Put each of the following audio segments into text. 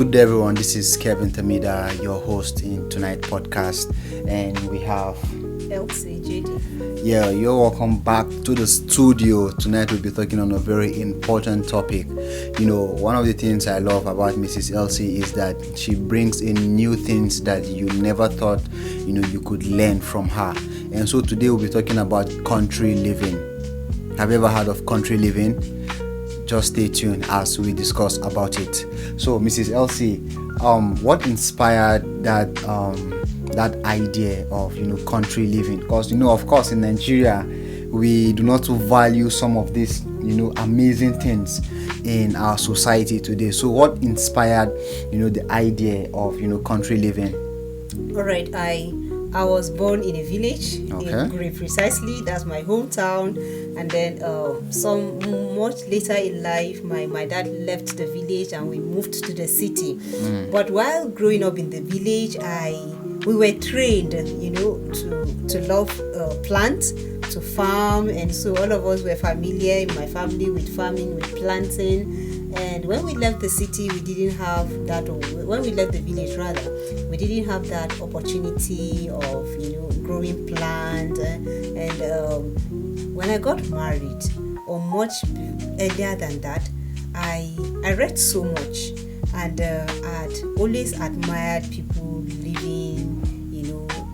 Good day, everyone. This is Kevin Tamida, your host in tonight's podcast, and we have LCJD. Yeah, you're welcome back to the studio. Tonight we'll be talking on a very important topic. One of the things I love about Mrs. Elsie is that she brings in new things that you never thought you could learn from her. And so today we'll be talking about country living. Have you ever heard of country living? Just stay tuned as we discuss about it. So, Mrs. Elsie, what inspired that idea of country living? Because of course, in Nigeria, we do not value some of these amazing things in our society today. So, what inspired the idea of country living? All right, I was born in a village in Gray, precisely. That's my hometown. And then some much later in life, my dad left the village and we moved to the city. But while growing up in the village, we were trained, to love plants, to farm, and so all of us were familiar in my family with farming, with planting. And when we left the city, we didn't have that. When we left the village, rather, we didn't have that opportunity of growing plants. And when I got married, or much earlier than that, I read so much, and I'd always admired people living,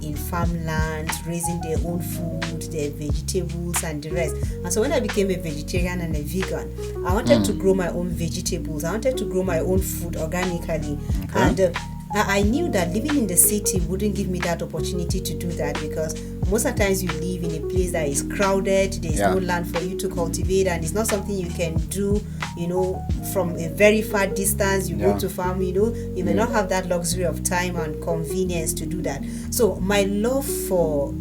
in farmland, raising their own food, their vegetables, and the rest. And so when I became a vegetarian and a vegan, I wanted to grow my own vegetables. I wanted to grow my own food organically, and I knew that living in the city wouldn't give me that opportunity to do that, because most of the times you live in a place that is crowded, there's no land for you to cultivate, and it's not something you can do, from a very far distance. You go to farm, you may not have that luxury of time and convenience to do that. So my love for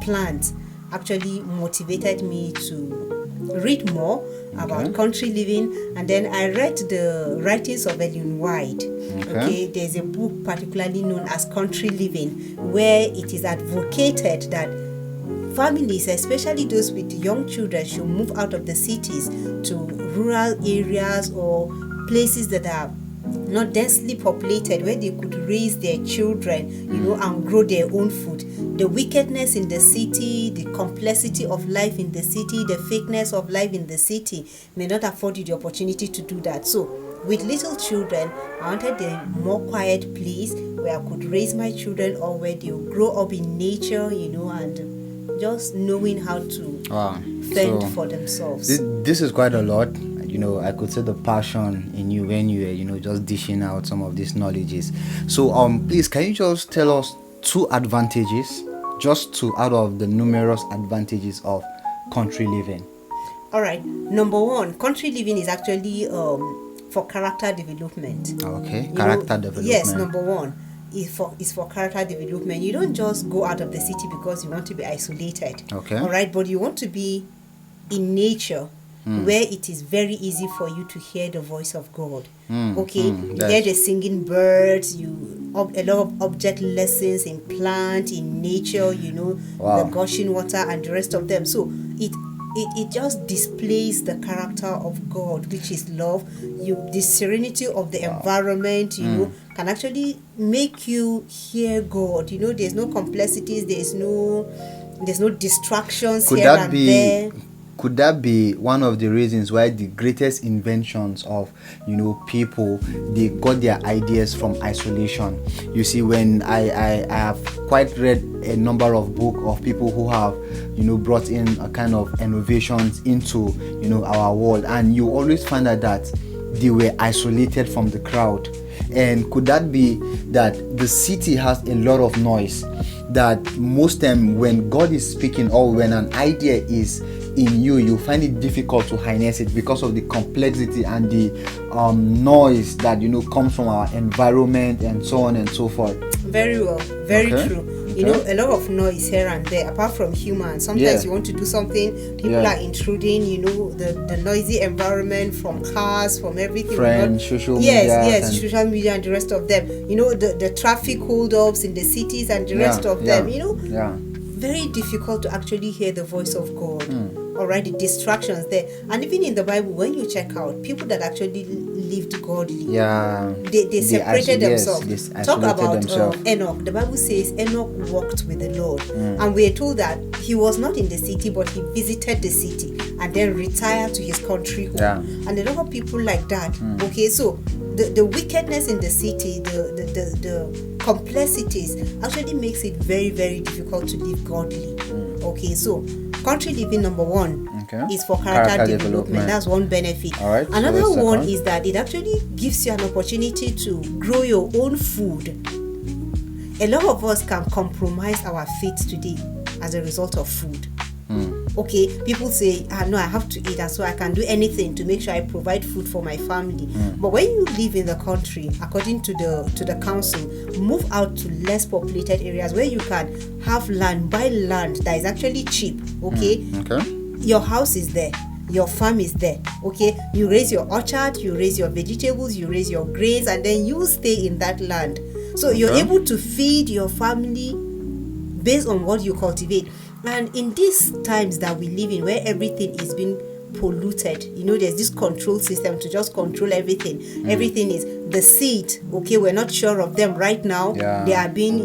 plants actually motivated me to read more about country living, and then I read the writings of Ellen White. There's a book particularly known as Country Living, where it is advocated that families, especially those with young children, should move out of the cities to rural areas or places that are not densely populated, where they could raise their children, and grow their own food. The wickedness in the city, the complexity of life in the city, the fakeness of life in the city may not afford you the opportunity to do that. So, with little children, I wanted a more quiet place where I could raise my children, or where they will grow up in nature, and just knowing how to fend for themselves. This is quite a lot. I could see the passion in you when you were, just dishing out some of these knowledges. So, please, can you just tell us two advantages, just two out of the numerous advantages of country living? All right. Number one, country living is actually for character development. Character development. Yes, number one is for character development. You don't just go out of the city because you want to be isolated. All right, but you want to be in nature, where it is very easy for you to hear the voice of God. You hear the singing birds, a lot of object lessons in plant, in nature, the gushing water and the rest of them. So it just displays the character of God, which is love. The serenity of the environment, can actually make you hear God. There's no complexities, there's no distractions there. Could that be one of the reasons why the greatest inventions of people, they got their ideas from isolation? You see, when I have quite read a number of books of people who have brought in a kind of innovations into our world, and you always find out that they were isolated from the crowd. And could that be that the city has a lot of noise, that most time when God is speaking, or when an idea is in you find it difficult to harness it because of the complexity and the noise that comes from our environment and so on and so forth? Very well, very true. A lot of noise here and there, apart from humans. Sometimes you want to do something, people are intruding, the noisy environment from cars, from everything. Friends, social media. Social media and the rest of them. The traffic hold-ups in the cities and the rest of them. very difficult to actually hear the voice of God. All right, the distractions there. And even in the Bible, when you check out people that actually lived godly, they separated themselves. Talk about Enoch. The Bible says Enoch walked with the Lord, and we are told that he was not in the city, but he visited the city and then retired to his country home. And a lot of people like that. Okay, so the wickedness in the city, the complexities actually makes it very, very difficult to live godly. Okay, so country living, number one, is for character development. That's one benefit. Right, another one is that it actually gives you an opportunity to grow your own food. A lot of us can compromise our faith today as a result of food. Okay, people say, no, I have to eat, and so I can do anything to make sure I provide food for my family. But when you live in the country, according to the council, move out to less populated areas where you can have land, buy land that is actually cheap. Okay, your house is there, your farm is there. Okay, you raise your orchard, you raise your vegetables, you raise your grains, and then you stay in that land. So you're able to feed your family based on what you cultivate. And in these times that we live in, where everything is being polluted, there's this control system to just control everything. Everything is the seed. Okay, we're not sure of them right now. They are being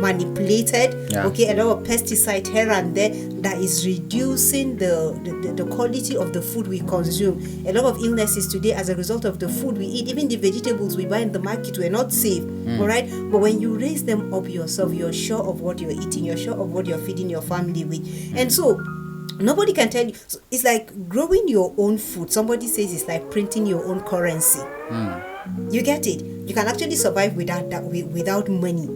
manipulated. Okay, a lot of pesticide here and there that is reducing the quality of the food we consume. A lot of illnesses today as a result of the food we eat. Even the vegetables we buy in the market were not safe. All right, but when you raise them up yourself, you're sure of what you're eating, you're sure of what you're feeding your family with. And so nobody can tell you. So it's like growing your own food. Somebody says it's like printing your own currency. You get it? You can actually survive without money.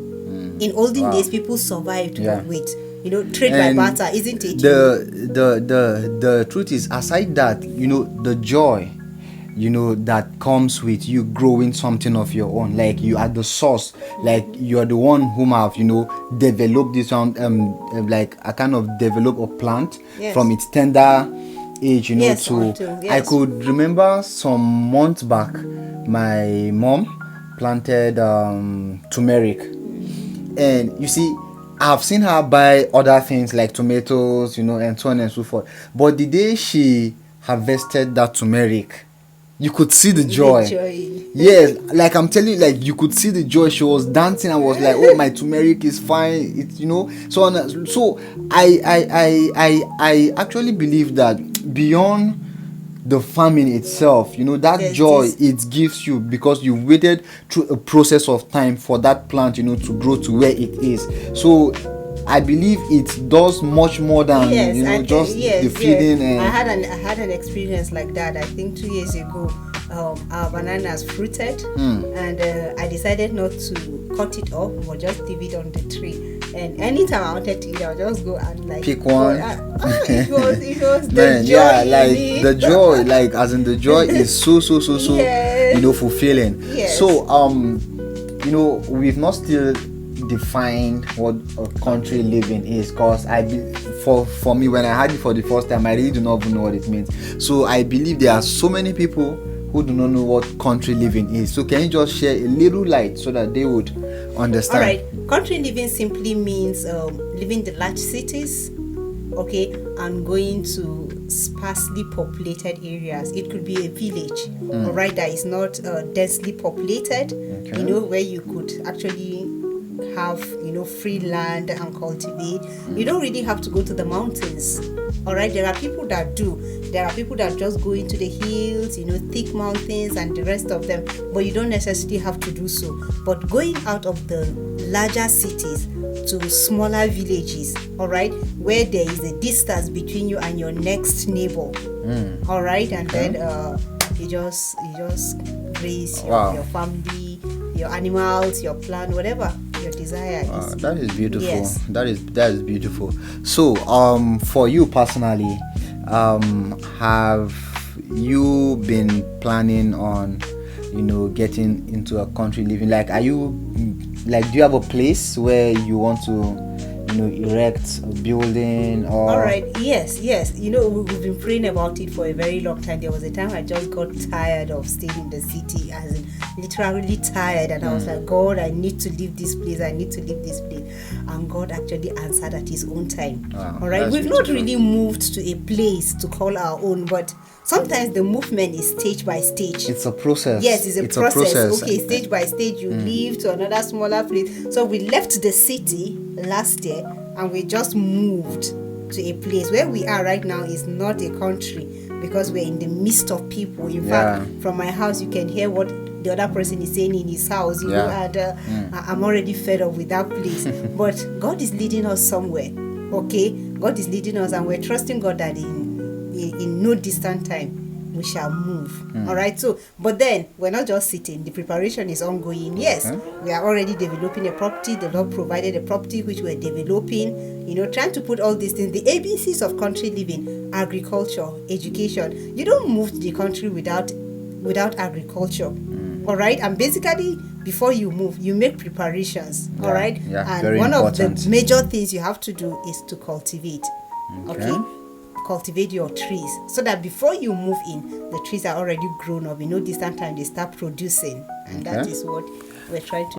In olden days, people survived with trade by barter, isn't it? The truth is, aside that, the joy, that comes with you growing something of your own, like you are the source, like you are the one whom have developed this like a kind of develop a plant from its tender age, I could remember some months back, my mom planted turmeric, and you see, I've seen her buy other things like tomatoes, and so on and so forth, but the day she harvested that turmeric, you could see the joy. Yes, like I'm telling you, like you could see the joy. She was dancing and was like, "Oh, my turmeric is fine." It's so on. So I actually believe that beyond the farming itself, that joy it gives you because you waited through a process of time for that plant, to grow to where it is. So I believe it does much more than the feeding. And I had an experience like that. I think 2 years ago, our bananas fruited, and I decided not to cut it off, but just leave it on the tree. And anytime I wanted to eat, I'll just go and pick one. It was the joy. The joy, like as in the joy is so fulfilling. Yes. So we've not still defined what a country living is, because for me, when I heard it for the first time, I really do not even know what it means. So I believe there are so many people who do not know what country living is. So can you just share a little light so that they would understand? All right, country living simply means living the large cities, okay, and going to sparsely populated areas. It could be a village, all right, that is not densely populated, where you could actually have free land and cultivate. You don't really have to go to the mountains. All right, there are people that do. There are people that just go into the hills, thick mountains and the rest of them, but you don't necessarily have to do so. But going out of the larger cities to smaller villages, all right, where there is a distance between you and your next neighbor, all right, and then you just raise your family, your animals, your plant, whatever your desire is. That is beautiful. Yes. That is beautiful. So for you personally, have you been planning on getting into a country living? Like, are you do you have a place where you want to erect a building or? All right. Yes. We've been praying about it for a very long time. There was a time I just got tired of staying in the city, as in literally tired, and I was like, God, I need to leave this place. And God actually answered at His own time. Wow, all right. We've not really moved to a place to call our own, but sometimes the movement is stage by stage. It's a process. Yes, it's a process. Okay, stage by stage, you leave to another smaller place. So we left the city last year and we just moved to a place where we are right now is not a country, because we're in the midst of people. In fact, from my house, you can hear what the other person is saying in his house, and I'm already fed up with that place. But God is leading us somewhere. Okay, God is leading us, and we're trusting God that in no distant time we shall move. All right. So, but then we're not just sitting. The preparation is ongoing. Yes, we are already developing a property. The Lord provided a property which we're developing. Trying to put all these things, the ABCs of country living: agriculture, education. You don't move the country without agriculture. All right. And basically, before you move, you make preparations. All right. Yeah, and very one important. of the major things you have to do is to cultivate. Okay. Cultivate your trees, so that before you move in, the trees are already grown up. In no distant time, they start producing, and that is what we're trying to